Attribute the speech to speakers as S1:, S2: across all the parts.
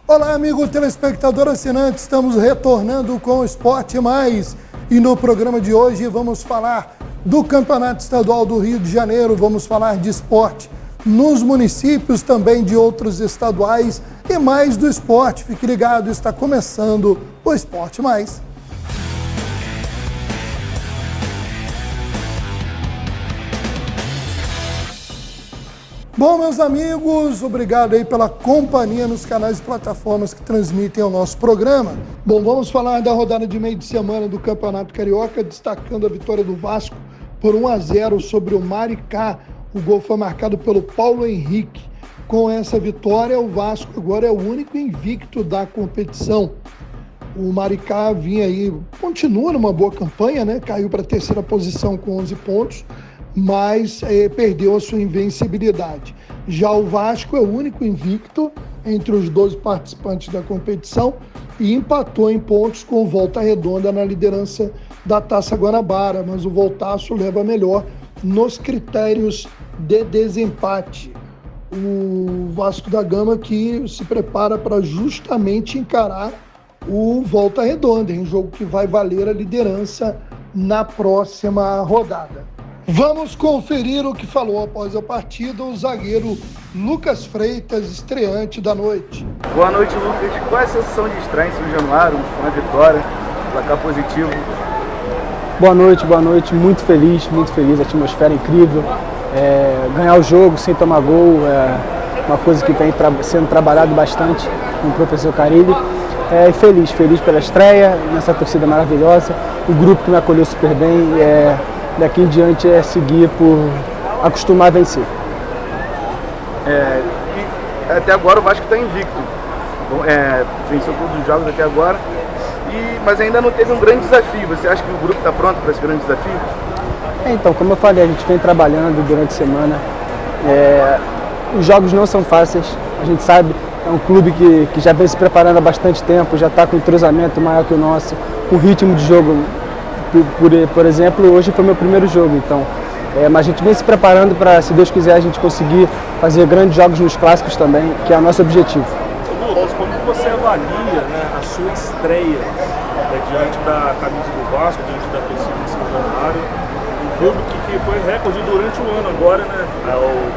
S1: Olá, amigo telespectador assinante, estamos retornando com o Esporte Mais e no programa de hoje vamos falar do Campeonato Estadual do Rio de Janeiro, vamos falar de esporte nos municípios, também de outros estaduais e mais do esporte. Fique ligado, está começando o Esporte Mais. Bom, meus amigos, obrigado aí pela companhia nos canais e plataformas que transmitem o nosso programa. Bom, vamos falar da rodada de meio de semana do Campeonato Carioca, destacando a vitória do Vasco por 1-0 sobre o Maricá. O gol foi marcado pelo Paulo Henrique. Com essa vitória, o Vasco agora é o único invicto da competição. O Maricá vinha aí, continua numa boa campanha, né? Caiu para a terceira posição com 11 pontos. Mas perdeu a sua invencibilidade. Já o Vasco é o único invicto entre os 12 participantes da competição e empatou em pontos com o Volta Redonda na liderança da Taça Guanabara, mas o Voltaço leva melhor nos critérios de desempate. O Vasco da Gama que se prepara para justamente encarar o Volta Redonda, em um jogo que vai valer a liderança na próxima rodada. Vamos conferir o que falou após a partida o zagueiro Lucas Freitas, estreante da noite.
S2: Boa noite, Lucas. Qual é a sensação de estreia em São Januário, uma vitória, placar positivo?
S3: Boa noite, muito feliz, atmosfera incrível. Ganhar o jogo sem tomar gol é uma coisa que vem sendo trabalhado bastante com o professor Carilli. Feliz pela estreia, nessa torcida maravilhosa, o grupo que me acolheu super bem. Daqui em diante é seguir por acostumar a vencer.
S2: E até agora o Vasco está invicto. Venceu todos os jogos até agora, mas ainda não teve um grande desafio. Você acha que o grupo está pronto para esse grande desafio?
S3: Então, como eu falei, a gente vem trabalhando durante a semana. Os jogos não são fáceis, a gente sabe. É um clube que já vem se preparando há bastante tempo, já está com um entrosamento maior que o nosso, com ritmo de jogo. Por exemplo, hoje foi meu primeiro jogo, então, mas a gente vem se preparando para, se Deus quiser, a gente conseguir fazer grandes jogos nos clássicos também, que é o nosso objetivo.
S4: Lucas, como você avalia, a sua estreia diante da camisa do Vasco, diante da torcida de São Januário, um clube que foi recorde durante o ano agora,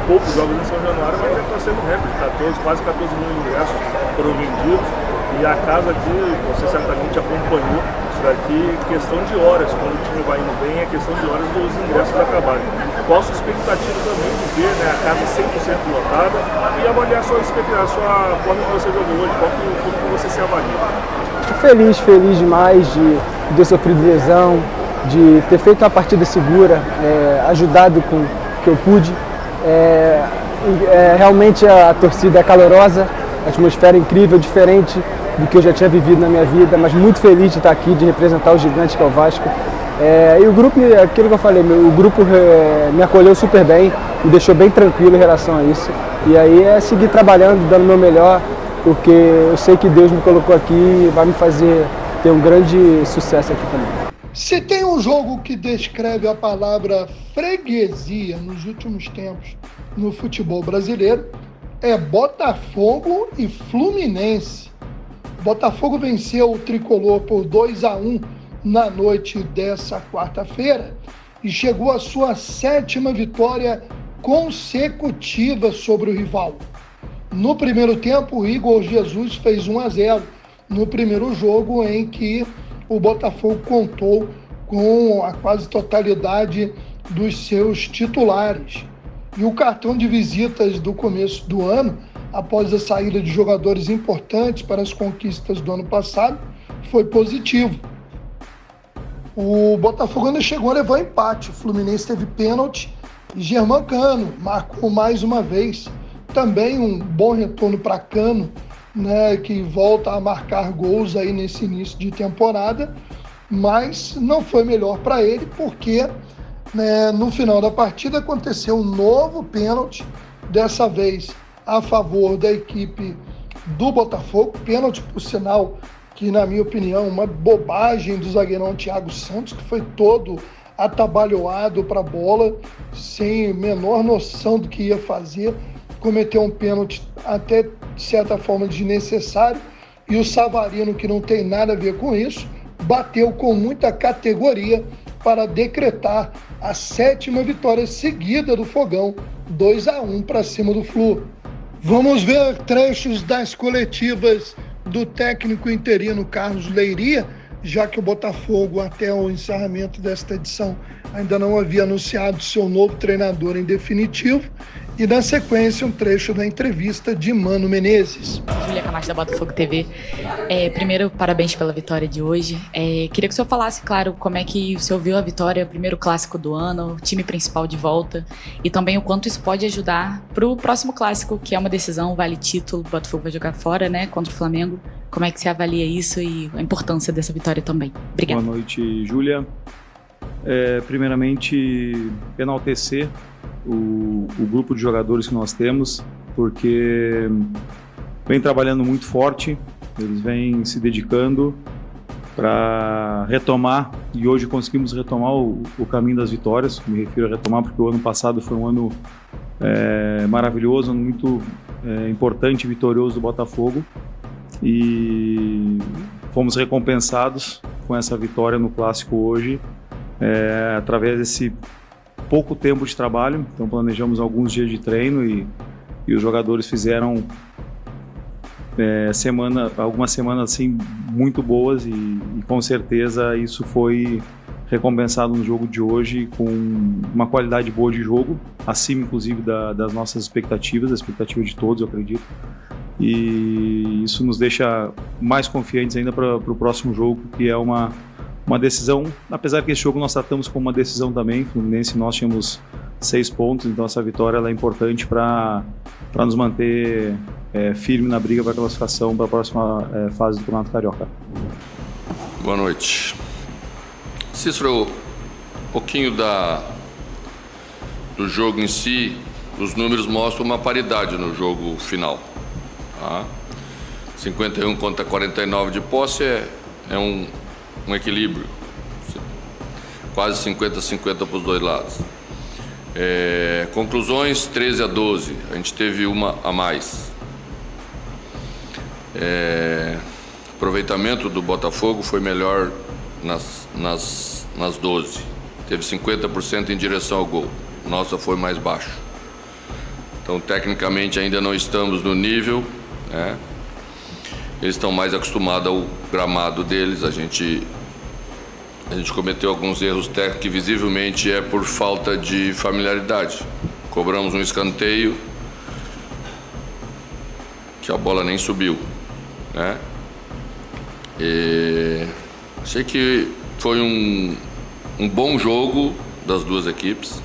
S4: poucos jogos em São Januário, mas já está sendo recorde, quase 14 mil ingressos foram vendidos, e a casa aqui, você certamente acompanhou, daqui questão de horas, quando o time vai indo bem, é questão de horas dos ingressos acabarem. Qual a sua expectativa também de ver a casa 100% lotada e avaliar a sua forma que você jogou hoje, como que você se avalia?
S3: Feliz demais de ter sofrido lesão, de ter feito uma partida segura, ajudado com o que eu pude. Realmente a torcida é calorosa, a atmosfera é incrível, diferente do que eu já tinha vivido na minha vida, mas muito feliz de estar aqui, de representar o gigante que é o Vasco. E o grupo, aquilo que eu falei, o grupo me acolheu super bem, me deixou bem tranquilo em relação a isso. E aí é seguir trabalhando, dando o meu melhor, porque eu sei que Deus me colocou aqui e vai me fazer ter um grande sucesso aqui também.
S1: Se tem um jogo que descreve a palavra freguesia nos últimos tempos no futebol brasileiro, é Botafogo e Fluminense. Botafogo venceu o Tricolor por 2-1 na noite dessa quarta-feira e chegou à sua 7ª vitória consecutiva sobre o rival. No primeiro tempo, o Igor Jesus fez 1-0 no primeiro jogo em que o Botafogo contou com a quase totalidade dos seus titulares. E o cartão de visitas do começo do ano, após a saída de jogadores importantes para as conquistas do ano passado, foi positivo. O Botafogo ainda chegou a levar empate. O Fluminense teve pênalti e Germancano marcou mais uma vez. Também um bom retorno para Cano, que volta a marcar gols aí nesse início de temporada, mas não foi melhor para ele porque no final da partida aconteceu um novo pênalti, dessa vez a favor da equipe do Botafogo, pênalti por sinal que, na minha opinião, uma bobagem do zagueirão Thiago Santos, que foi todo atabalhoado para a bola, sem a menor noção do que ia fazer, cometeu um pênalti até de certa forma desnecessário, e o Savarino, que não tem nada a ver com isso, bateu com muita categoria para decretar a 7ª vitória seguida do Fogão, 2-1 para cima do Flu. Vamos ver trechos das coletivas do técnico interino Carlos Leiria, já que o Botafogo, até o encerramento desta edição, ainda não havia anunciado seu novo treinador em definitivo. E, na sequência, um trecho da entrevista de Mano Menezes.
S5: Júlia Camacho, da Botafogo TV. Primeiro, parabéns pela vitória de hoje. Queria que o senhor falasse, claro, como é que o senhor viu a vitória, o primeiro clássico do ano, o time principal de volta, e também o quanto isso pode ajudar para o próximo clássico, que é uma decisão, vale título, o Botafogo vai jogar fora, né, contra o Flamengo. Como é que você avalia isso e a importância dessa vitória também? Obrigada.
S6: Boa noite, Júlia. Primeiramente, enaltecer o grupo de jogadores que nós temos, porque vem trabalhando muito forte, eles vêm se dedicando para retomar, e hoje conseguimos retomar o caminho das vitórias. Me refiro a retomar porque o ano passado foi um ano maravilhoso, um ano muito importante e vitorioso do Botafogo, e fomos recompensados com essa vitória no clássico hoje, através desse pouco tempo de trabalho. Então planejamos alguns dias de treino e os jogadores fizeram algumas semanas assim muito boas, e com certeza isso foi recompensado no jogo de hoje com uma qualidade boa de jogo, acima inclusive das nossas expectativas, da expectativa de todos, eu acredito, e isso nos deixa mais confiantes ainda para o próximo jogo, que é uma decisão, apesar que esse jogo nós tratamos como uma decisão também. Fluminense, nós tínhamos 6 pontos, então essa vitória ela é importante para nos manter firme na briga para a classificação para a próxima fase do Campeonato Carioca.
S7: Boa noite. Cícero, um pouquinho do jogo em si, os números mostram uma paridade no jogo final. Tá? 51 contra 49 de posse é um equilíbrio, quase 50-50 para os dois lados. Conclusões, 13-12, a gente teve uma a mais. Aproveitamento do Botafogo foi melhor nas 12, teve 50% em direção ao gol, nossa foi mais baixo. Então tecnicamente ainda não estamos no nível, né? Eles estão mais acostumados ao gramado deles. A gente cometeu alguns erros técnicos que visivelmente é por falta de familiaridade. Cobramos um escanteio que a bola nem subiu, né? Achei que foi um bom jogo das duas equipes.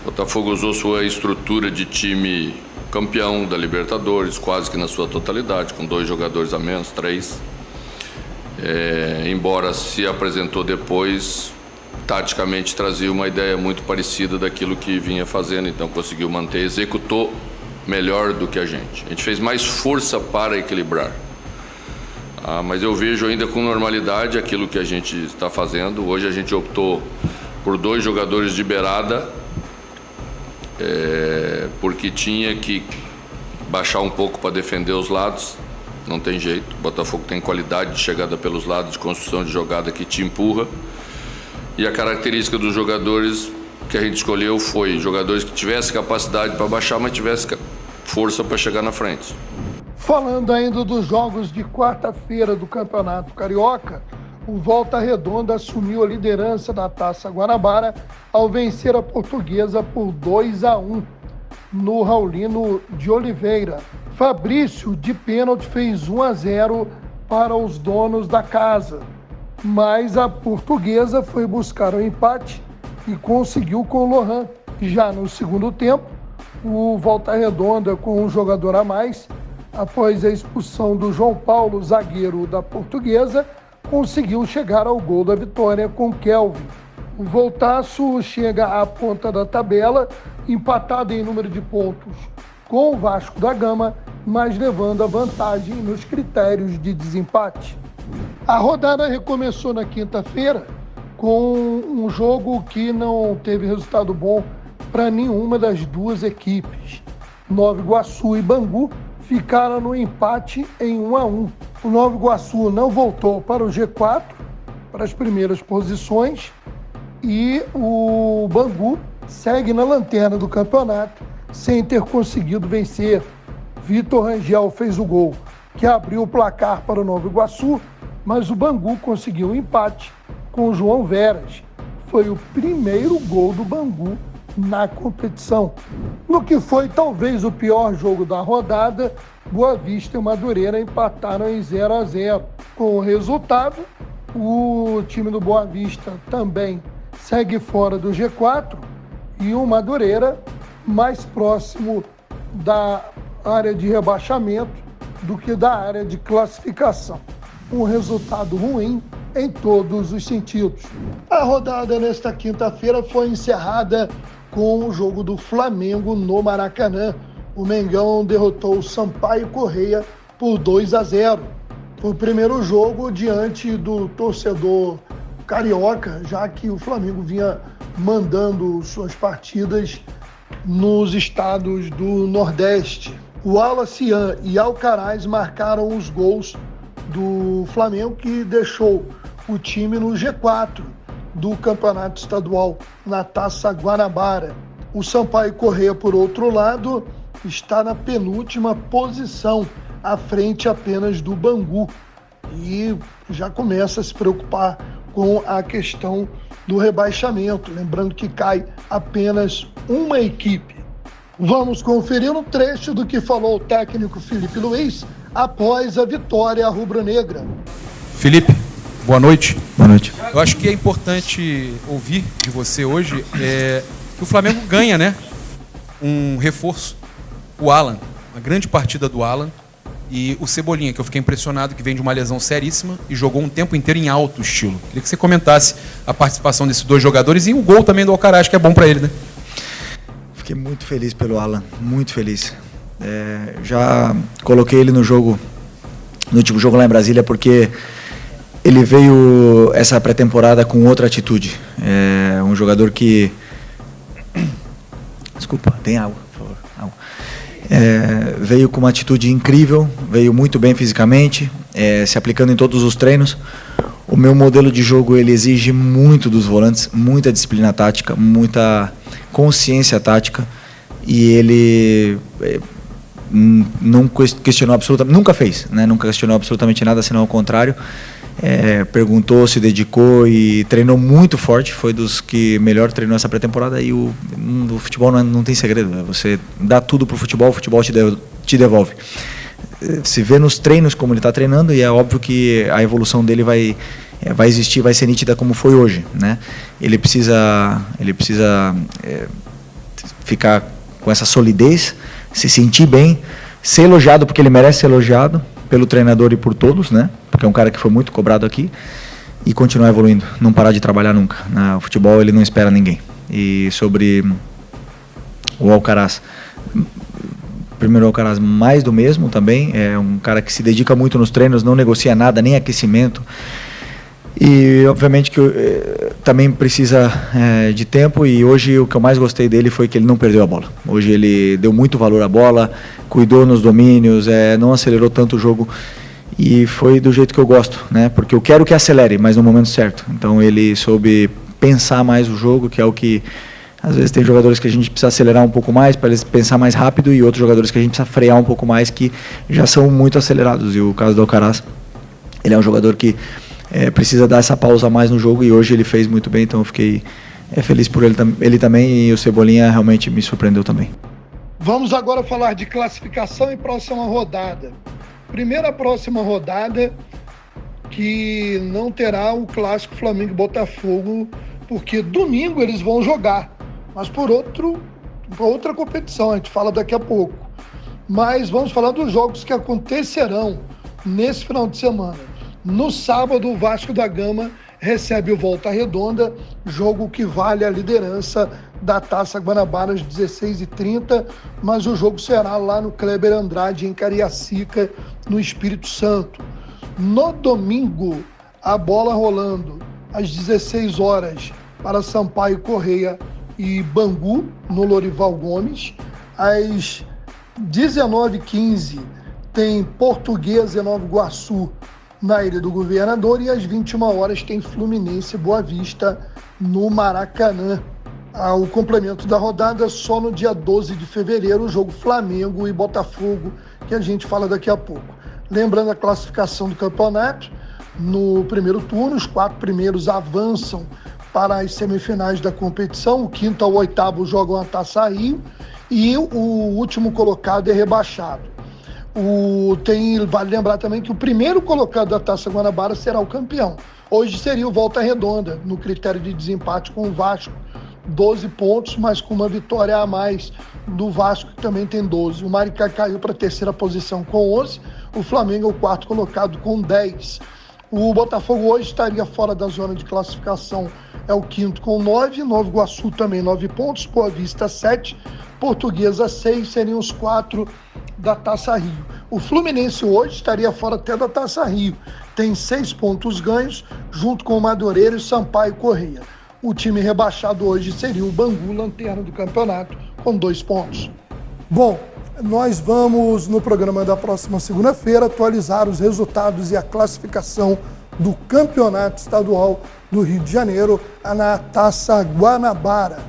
S7: O Botafogo usou sua estrutura de time campeão da Libertadores, quase que na sua totalidade, com 2 jogadores a menos, 3. Embora se apresentou depois, taticamente trazia uma ideia muito parecida daquilo que vinha fazendo, então conseguiu manter, executou melhor do que a gente. A gente fez mais força para equilibrar. Mas eu vejo ainda com normalidade aquilo que a gente está fazendo. Hoje a gente optou por 2 jogadores de beirada, porque tinha que baixar um pouco para defender os lados. Não tem jeito, o Botafogo tem qualidade de chegada pelos lados, de construção de jogada que te empurra. E a característica dos jogadores que a gente escolheu foi jogadores que tivessem capacidade para baixar, mas tivessem força para chegar na frente.
S1: Falando ainda dos jogos de quarta-feira do Campeonato Carioca, o Volta Redonda assumiu a liderança da Taça Guanabara ao vencer a Portuguesa por 2-1 no Raulino de Oliveira. Fabrício, de pênalti, fez 1-0 para os donos da casa, mas a Portuguesa foi buscar o empate e conseguiu com o Lohan. Já no segundo tempo, o Volta Redonda, com um jogador a mais, após a expulsão do João Paulo, zagueiro da Portuguesa, conseguiu chegar ao gol da vitória com Kelvin. O Voltaço chega à ponta da tabela, empatado em número de pontos com o Vasco da Gama, mas levando a vantagem nos critérios de desempate. A rodada recomeçou na quinta-feira com um jogo que não teve resultado bom para nenhuma das duas equipes. Nova Iguaçu e Bangu ficaram no empate em 1-1. O Nova Iguaçu não voltou para o G4, para as primeiras posições, e o Bangu segue na lanterna do campeonato sem ter conseguido vencer. Vitor Rangel fez o gol que abriu o placar para o Nova Iguaçu, mas o Bangu conseguiu o empate com o João Veras. Foi o primeiro gol do Bangu na competição. No que foi talvez o pior jogo da rodada, Boa Vista e Madureira empataram em 0-0. Com o resultado, o time do Boa Vista também segue fora do G4 e o Madureira mais próximo da área de rebaixamento do que da área de classificação. Um resultado ruim em todos os sentidos. A rodada nesta quinta-feira foi encerrada com o jogo do Flamengo no Maracanã. O Mengão derrotou o Sampaio Corrêa por 2-0. Foi o primeiro jogo diante do torcedor carioca, já que o Flamengo vinha mandando suas partidas nos estados do Nordeste. O Wallace e Alcaraz marcaram os gols do Flamengo, que deixou o time no G4 do Campeonato Estadual, na Taça Guanabara. O Sampaio Corrêa, por outro lado, está na penúltima posição, à frente apenas do Bangu, e já começa a se preocupar com a questão do rebaixamento, lembrando que cai apenas uma equipe. Vamos conferir um trecho do que falou o técnico Felipe Luiz após a vitória rubro-negra.
S8: Felipe, boa noite.
S3: Boa noite.
S8: Eu acho que é importante ouvir de você hoje que o Flamengo ganha, né? Um reforço. O Alan, uma grande partida do Alan, e o Cebolinha, que eu fiquei impressionado, que vem de uma lesão seríssima e jogou um tempo inteiro em alto estilo. Queria que você comentasse a participação desses dois jogadores e o gol também do Alcaraz, que é bom para ele, né?
S9: Fiquei muito feliz pelo Alan, muito feliz. Já coloquei ele no jogo, no último jogo lá em Brasília, porque ele veio essa pré-temporada com outra atitude. É um jogador que... Desculpa, tem água, por favor. Água. Veio com uma atitude incrível, veio muito bem fisicamente, se aplicando em todos os treinos. O meu modelo de jogo, ele exige muito dos volantes, muita disciplina tática, muita consciência tática, e ele não questionou absolutamente, nunca fez, né? Nunca questionou absolutamente nada, senão ao contrário. Perguntou, se dedicou e treinou muito forte, foi dos que melhor treinou essa pré-temporada. E o futebol não tem segredo, né? Você dá tudo pro futebol, o futebol te devolve. Se vê nos treinos como ele está treinando, e é óbvio que a evolução dele vai existir, vai ser nítida como foi hoje, né? Ele precisa ficar com essa solidez, se sentir bem, ser elogiado, porque ele merece ser elogiado pelo treinador e por todos, né? Porque é um cara que foi muito cobrado aqui, e continuar evoluindo, não parar de trabalhar nunca. O futebol, ele não espera ninguém. E sobre o Alcaraz, primeiro o Alcaraz, mais do mesmo também, é um cara que se dedica muito nos treinos, não negocia nada, nem aquecimento. E obviamente que também precisa de tempo, e hoje o que eu mais gostei dele foi que ele não perdeu a bola. Hoje ele deu muito valor à bola, cuidou nos domínios, não acelerou tanto o jogo, e foi do jeito que eu gosto, né? Porque eu quero que acelere, mas no momento certo. Então ele soube pensar mais o jogo, que é o que às vezes tem jogadores que a gente precisa acelerar um pouco mais para eles pensar mais rápido, e outros jogadores que a gente precisa frear um pouco mais, que já são muito acelerados. E o caso do Alcaraz, ele é um jogador que precisa dar essa pausa mais no jogo, e hoje ele fez muito bem, então eu fiquei feliz por ele também, e o Cebolinha realmente me surpreendeu também.
S1: Vamos agora falar de classificação e próxima rodada. Primeira próxima rodada, que não terá o clássico Flamengo e Botafogo, porque domingo eles vão jogar, mas por outra competição, a gente fala daqui a pouco. Mas vamos falar dos jogos que acontecerão nesse final de semana. No sábado, o Vasco da Gama recebe o Volta Redonda, jogo que vale a liderança da Taça Guanabara às 16h30, mas o jogo será lá no Kleber Andrade, em Cariacica, no Espírito Santo. No domingo, a bola rolando às 16 horas para Sampaio Corrêa e Bangu, no Lorival Gomes. Às 19h15 tem Portuguesa e Nova Iguaçu na Ilha do Governador e às 21 horas tem Fluminense e Boa Vista no Maracanã. O complemento da rodada só no dia 12 de fevereiro, o jogo Flamengo e Botafogo, que a gente fala daqui a pouco. Lembrando a classificação do campeonato, no primeiro turno, os 4 primeiros avançam para as semifinais da competição, o 5º ao 8º jogam a Taça Rio e o último colocado é rebaixado. Vale lembrar também que o primeiro colocado da Taça Guanabara será o campeão. Hoje seria o Volta Redonda, no critério de desempate com o Vasco, 12 pontos, mas com uma vitória a mais do Vasco, que também tem 12. O Maricá caiu para a terceira posição com 11, o Flamengo é o 4º colocado com 10. O Botafogo hoje estaria fora da zona de classificação, é o 5º com 9, Nova Iguaçu também 9 pontos, Boa Vista 7, Portuguesa 6, seriam os 4 da Taça Rio. O Fluminense hoje estaria fora até da Taça Rio, tem 6 pontos ganhos, junto com o Madureira e Sampaio Corrêa. O time rebaixado hoje seria o Bangu, lanterna do campeonato, com 2 pontos. Bom, nós vamos, no programa da próxima segunda-feira, atualizar os resultados e a classificação do Campeonato Estadual do Rio de Janeiro na Taça Guanabara.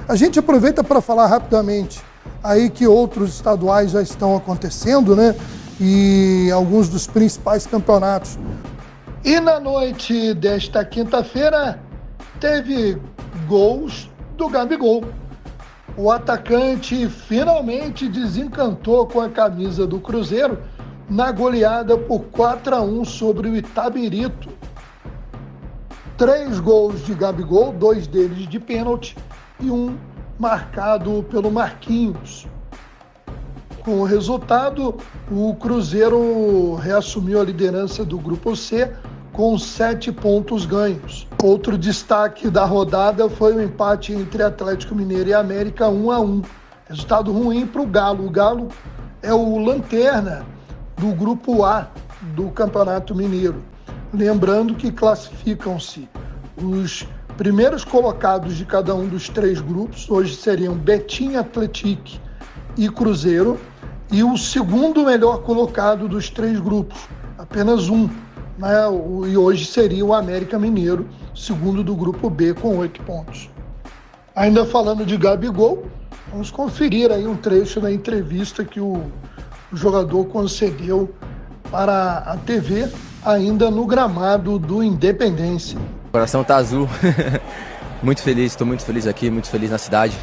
S1: A gente aproveita para falar rapidamente aí que outros estaduais já estão acontecendo, né? E alguns dos principais campeonatos. E na noite desta quinta-feira, teve gols do Gabigol. O atacante finalmente desencantou com a camisa do Cruzeiro na goleada por 4-1 sobre o Itabirito. 3 gols de Gabigol, 2 deles de pênalti e 1 marcado pelo Marquinhos. Com o resultado, o Cruzeiro reassumiu a liderança do Grupo C com 7 pontos ganhos. Outro destaque da rodada foi o empate entre Atlético Mineiro e América 1-1. Resultado ruim para o Galo. O Galo é o lanterna do Grupo A do Campeonato Mineiro. Lembrando que classificam-se os primeiros colocados de cada um dos 3 grupos. Hoje seriam Betim, Atlético e Cruzeiro. E o segundo melhor colocado dos 3 grupos. Apenas um. E hoje seria o América Mineiro, segundo do Grupo B, com 8 pontos. Ainda falando de Gabigol, vamos conferir aí um trecho da entrevista que o jogador concedeu para a TV, ainda no gramado do Independência.
S10: O coração tá azul, muito feliz, estou muito feliz aqui, muito feliz na cidade.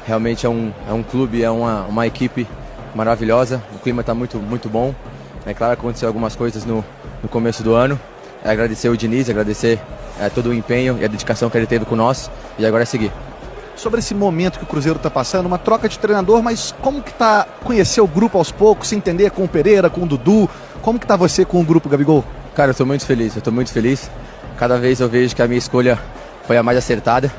S10: Realmente é um clube, é uma equipe maravilhosa, o clima está muito bom. É claro que aconteceu algumas coisas no começo do ano. Agradecer o Diniz, agradecer todo o empenho e a dedicação que ele teve com nós, e agora é seguir.
S11: Sobre esse momento que o Cruzeiro está passando, uma troca de treinador, mas como que tá conhecer o grupo aos poucos, se entender com o Pereira, com o Dudu, como que tá você com o grupo, Gabigol?
S10: Cara, eu estou muito feliz, cada vez eu vejo que a minha escolha foi a mais acertada.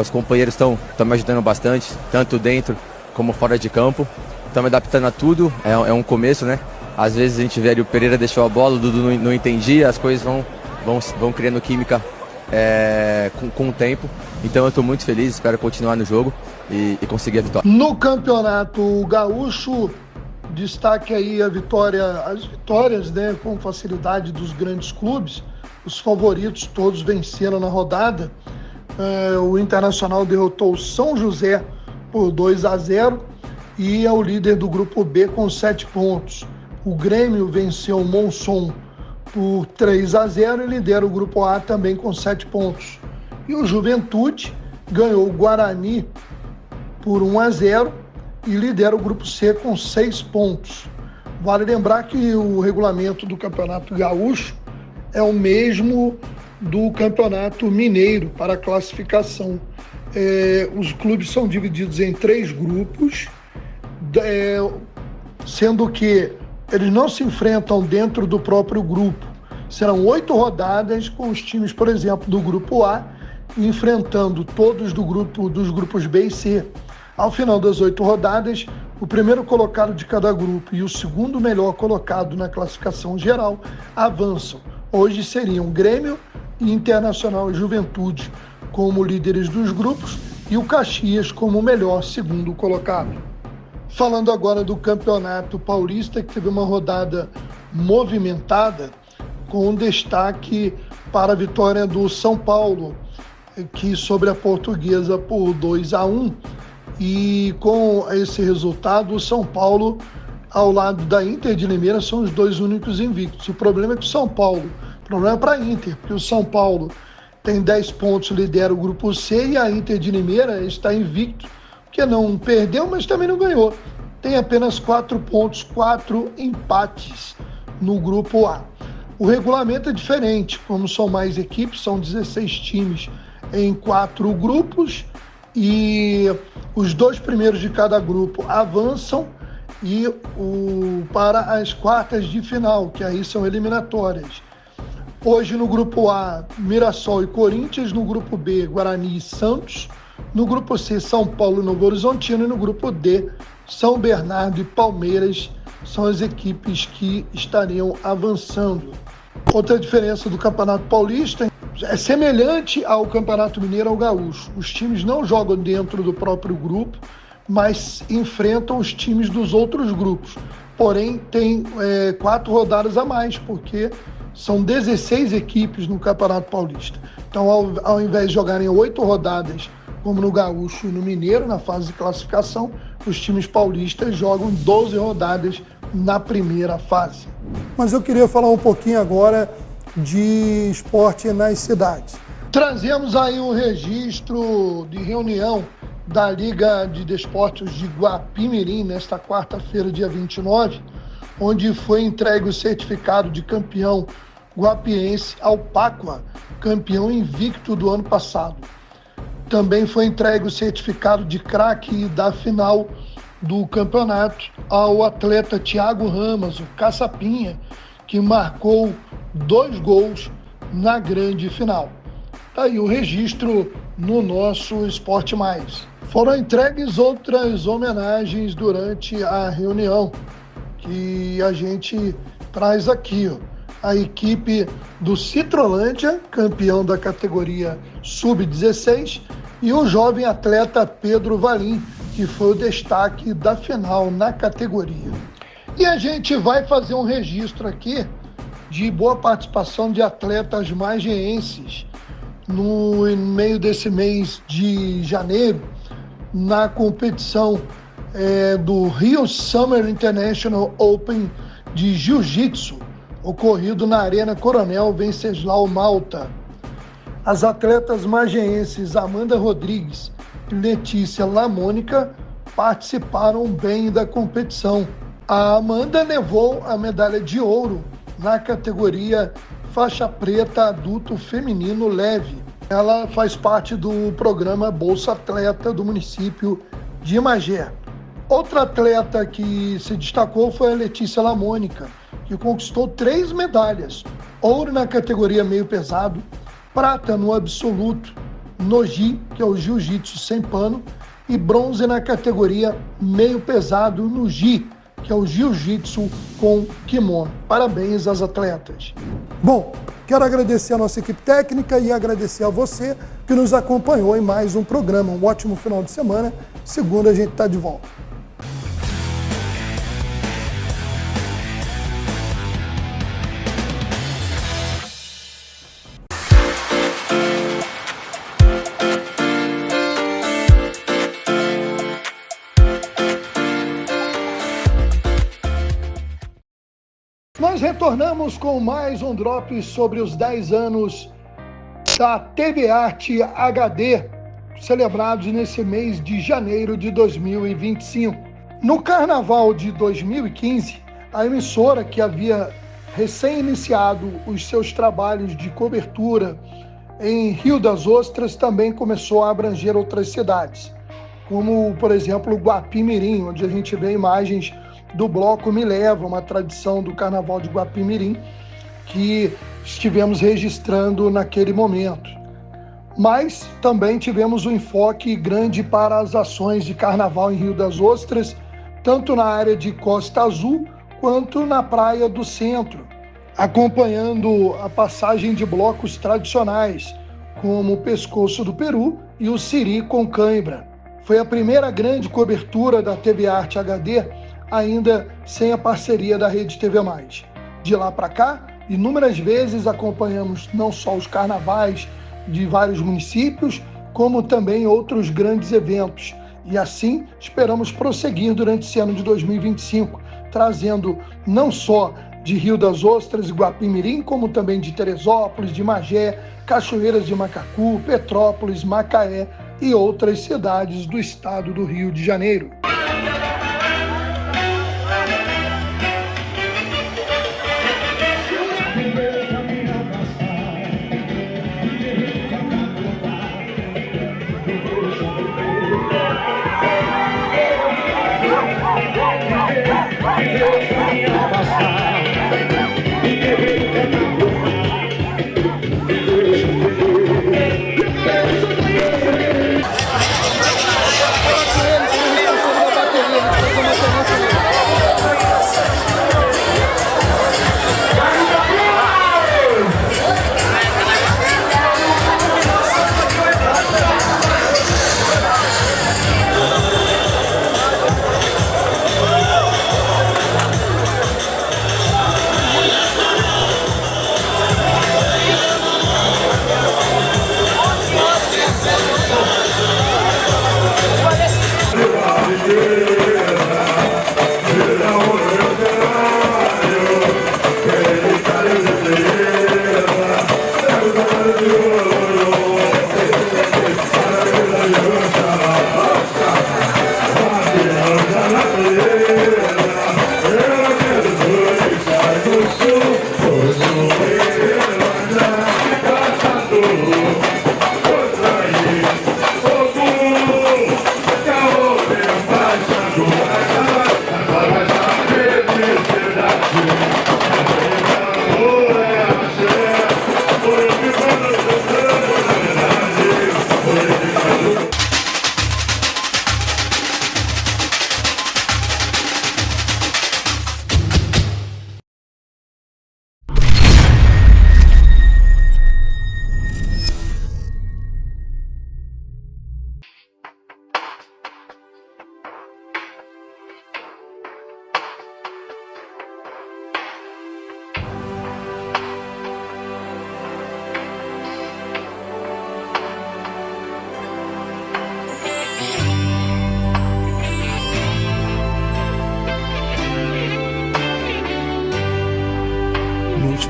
S10: Os companheiros estão me ajudando bastante, tanto dentro como fora de campo, estão me adaptando a tudo, é um começo, né? Às vezes a gente vê ali o Pereira deixou a bola, o Dudu não entendia, as coisas vão criando química com o tempo. Então eu estou muito feliz, espero continuar no jogo e conseguir a vitória.
S1: No Campeonato Gaúcho, destaque aí as vitórias, né, com facilidade dos grandes clubes. Os favoritos todos venceram na rodada. O Internacional derrotou o São José por 2-0 e é o líder do Grupo B com 7 pontos. O Grêmio venceu o Monson por 3-0 e lidera o Grupo A também com 7 pontos. E o Juventude ganhou o Guarani por 1-0 e lidera o Grupo C com 6 pontos. Vale lembrar que o regulamento do Campeonato Gaúcho é o mesmo do Campeonato Mineiro para a classificação. Os clubes são divididos em 3 grupos, sendo que eles não se enfrentam dentro do próprio grupo. Serão 8 rodadas com os times, por exemplo, do Grupo A, enfrentando todos dos grupos B e C. Ao final das 8 rodadas, o primeiro colocado de cada grupo e o segundo melhor colocado na classificação geral avançam. Hoje seriam Grêmio, Internacional e Juventude como líderes dos grupos e o Caxias como o melhor segundo colocado. Falando agora do Campeonato Paulista, que teve uma rodada movimentada, com um destaque para a vitória do São Paulo, que sobre a Portuguesa por 2-1, e com esse resultado, o São Paulo, ao lado da Inter de Limeira, são os dois únicos invictos. O problema é que o São Paulo, o problema é para a Inter, porque o São Paulo tem 10 pontos, lidera o grupo C, e a Inter de Limeira está invicto, que não perdeu, mas também não ganhou. Tem apenas 4 pontos, 4 empates no grupo A. O regulamento é diferente, como são mais equipes, são 16 times em 4 grupos, e os 2 primeiros de cada grupo avançam para as quartas de final, que aí são eliminatórias. Hoje no grupo A, Mirassol e Corinthians, no grupo B, Guarani e Santos, no grupo C, São Paulo e Novo Horizontino, e no grupo D, São Bernardo e Palmeiras são as equipes que estariam avançando. Outra diferença do Campeonato Paulista é semelhante ao Campeonato Mineiro ao Gaúcho. Os times não jogam dentro do próprio grupo, mas enfrentam os times dos outros grupos. Porém, tem 4 rodadas a mais, porque são 16 equipes no Campeonato Paulista. Então, ao invés de jogarem 8 rodadas, como no Gaúcho e no Mineiro, na fase de classificação, os times paulistas jogam 12 rodadas na primeira fase.
S12: Mas eu queria falar um pouquinho agora de esporte nas cidades.
S1: Trazemos aí um registro de reunião da Liga de Desportos de Guapimirim, nesta quarta-feira, dia 29, onde foi entregue o certificado de campeão guapiense ao Pacua, campeão invicto do ano passado. Também foi entregue o certificado de craque da final do campeonato ao atleta Thiago Ramos, o Caçapinha, que marcou 2 gols na grande final. Tá aí o registro no nosso Esporte Mais. Foram entregues outras homenagens durante a reunião, que a gente traz aqui, ó. A equipe do Citrolândia, campeão da categoria Sub-16, e o jovem atleta Pedro Valim, que foi o destaque da final na categoria. E a gente vai fazer um registro aqui de boa participação de atletas magienses no meio desse mês de janeiro, na competição do Rio Summer International Open de Jiu-Jitsu, ocorrido na Arena Coronel Venceslau Malta. As atletas magienses Amanda Rodrigues e Letícia Lamônica participaram bem da competição. A Amanda levou a medalha de ouro na categoria faixa preta adulto feminino leve. Ela faz parte do programa Bolsa Atleta do município de Magé. Outra atleta que se destacou foi a Letícia Lamônica, que conquistou 3 medalhas: ouro na categoria meio pesado, prata no absoluto no Ji, que é o jiu-jitsu sem pano, e bronze na categoria meio pesado no Ji, que é o jiu-jitsu com kimono. Parabéns às atletas.
S12: Bom, quero agradecer a nossa equipe técnica e agradecer a você que nos acompanhou em mais um programa. Um ótimo final de semana. Segunda a gente está de volta.
S1: Nós retornamos com mais um drop sobre os 10 anos da TV Arte HD, celebrados nesse mês de janeiro de 2025. No Carnaval de 2015, a emissora, que havia recém-iniciado os seus trabalhos de cobertura em Rio das Ostras, também começou a abranger outras cidades, como, por exemplo, Guapimirim, onde a gente vê imagens do bloco Me Leva, uma tradição do Carnaval de Guapimirim, que estivemos registrando naquele momento. Mas também tivemos um enfoque grande para as ações de Carnaval em Rio das Ostras, tanto na área de Costa Azul quanto na Praia do Centro, acompanhando a passagem de blocos tradicionais, como o Pescoço do Peru e o Siri com Cãibra. Foi a primeira grande cobertura da TV Arte HD, ainda sem a parceria da Rede TV+. De lá para cá, inúmeras vezes acompanhamos não só os carnavais de vários municípios, como também outros grandes eventos. E assim, esperamos prosseguir durante esse ano de 2025, trazendo não só de Rio das Ostras e Guapimirim, como também de Teresópolis, de Magé, Cachoeiras de Macacu, Petrópolis, Macaé e outras cidades do estado do Rio de Janeiro.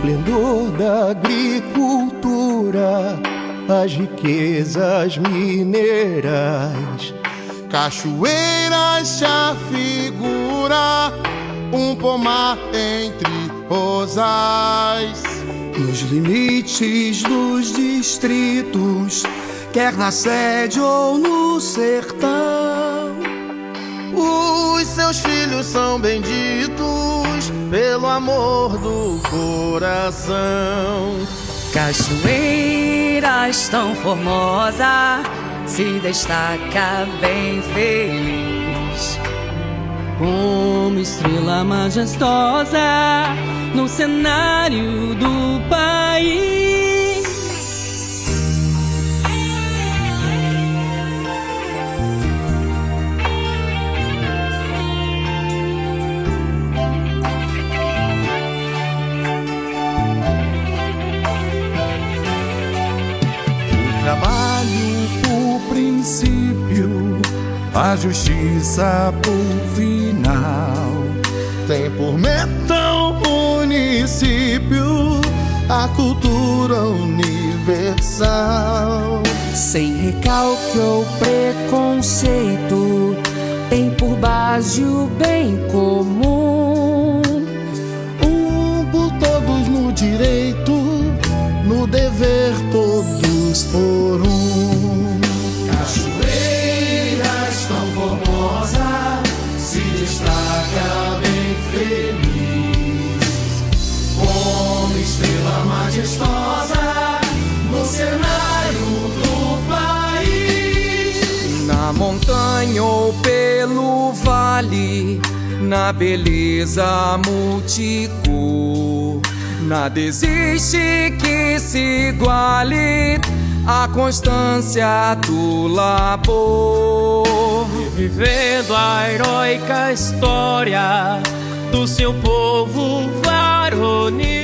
S13: esplendor da agricultura, as riquezas minerais, cachoeiras se afigura, um pomar entre rosais. Nos limites dos distritos, quer na sede ou no sertão, os seus filhos são benditos pelo amor do coração.
S14: Cachoeiras tão formosa, se destaca bem feliz, como estrela majestosa no cenário do país.
S13: A justiça por final tem por meta o município, a cultura universal.
S14: Sem recalque ou preconceito, tem por base o bem comum.
S13: Por todos no direito, no dever todos por um.
S15: Se destaca bem feliz, como estrela majestosa no cenário do país.
S14: Na montanha ou pelo vale, na beleza multicor, nada existe que se iguale
S16: a constância do labor,
S17: e vivendo a heróica história do seu povo varonil.